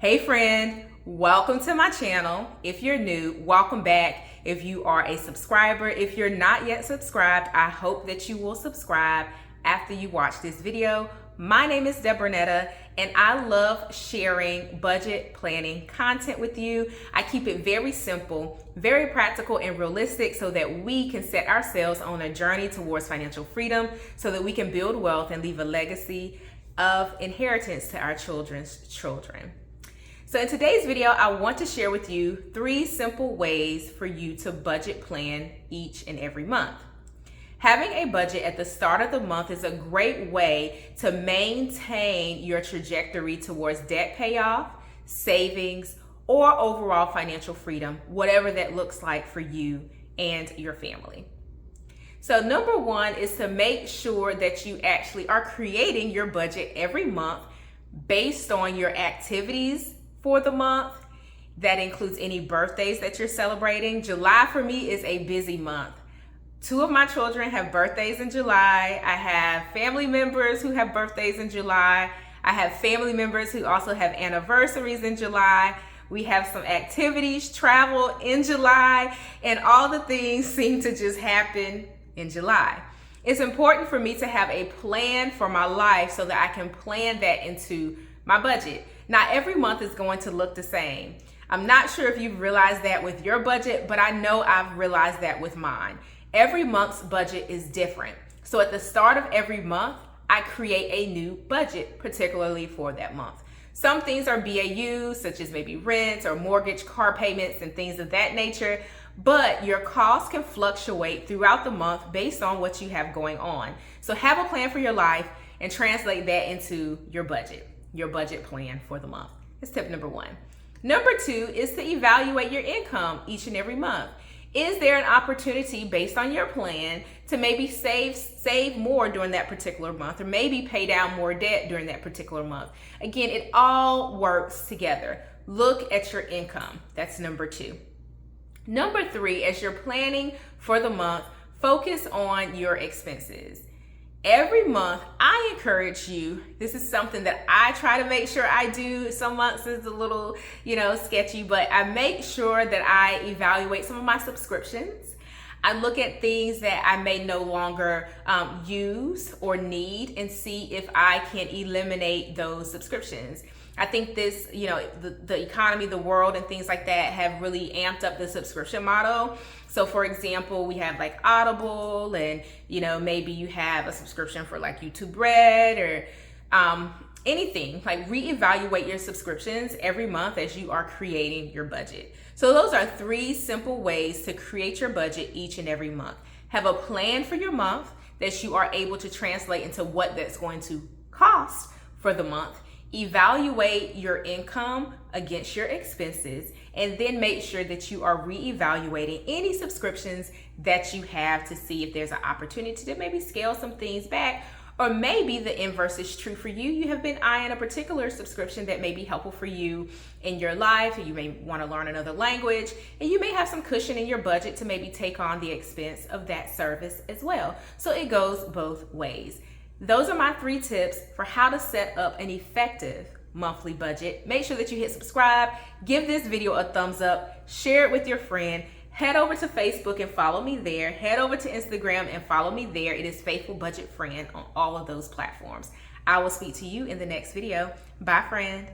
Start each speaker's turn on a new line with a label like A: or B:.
A: Hey friend, welcome to my channel. If you're new, welcome back. If you are a subscriber, if you're not yet subscribed, I hope that you will subscribe after you watch this video. My name is Debronetta and I love sharing budget planning content with you. I keep it very simple, very practical and realistic so that we can set ourselves on a journey towards financial freedom so that we can build wealth and leave a legacy of inheritance to our children's children. So in today's video, I want to share with you 3 simple ways for you to budget plan each and every month. Having a budget at the start of the month is a great way to maintain your trajectory towards debt payoff, savings, or overall financial freedom, whatever that looks like for you and your family. So number 1 is to make sure that you actually are creating your budget every month based on your activities for the month. That includes any birthdays that you're celebrating. July for me is a busy month. 2 of my children have birthdays in July. I have family members who have birthdays in July. I have family members who also have anniversaries in July. We have some activities, travel in July, and all the things seem to just happen in July. It's important for me to have a plan for my life so that I can plan that into my budget. Not every month is going to look the same. I'm not sure if you've realized that with your budget, but I know I've realized that with mine. Every month's budget is different. So at the start of every month, I create a new budget, particularly for that month. Some things are BAU, such as maybe rent or mortgage, car payments, and things of that nature. But your costs can fluctuate throughout the month based on what you have going on. So have a plan for your life and translate that into your budget plan for the month. That's tip number 1. Number 2 is to evaluate your income each and every month. Is there an opportunity based on your plan to maybe save more during that particular month, or maybe pay down more debt during that particular month? Again, it all works together. Look at your income. That's number 2. Number 3, as you're planning for the month, focus on your expenses. Every month, I encourage you, this is something that I try to make sure I do. Some months is a little, sketchy, but I make sure that I evaluate some of my subscriptions. I look at things that I may no longer use or need and see if I can eliminate those subscriptions. I think this, the economy, the world, and things like that have really amped up the subscription model. So for example, we have like Audible, and maybe you have a subscription for like YouTube Red or anything. Like reevaluate your subscriptions every month as you are creating your budget. So those are 3 simple ways to create your budget each and every month. Have a plan for your month that you are able to translate into what that's going to cost for the month. Evaluate your income against your expenses, and then make sure that you are reevaluating any subscriptions that you have to see if there's an opportunity to maybe scale some things back. Or maybe the inverse is true for you. You have been eyeing a particular subscription that may be helpful for you in your life, and you may want to learn another language, and you may have some cushion in your budget to maybe take on the expense of that service as well. So it goes both ways. Those are my 3 tips for how to set up an effective monthly budget. Make sure that you hit subscribe, give this video a thumbs up, share it with your friend. Head over to Facebook and follow me there. Head over to Instagram and follow me there. It is Faithful Budget Friend on all of those platforms. I will speak to you in the next video. Bye, friend.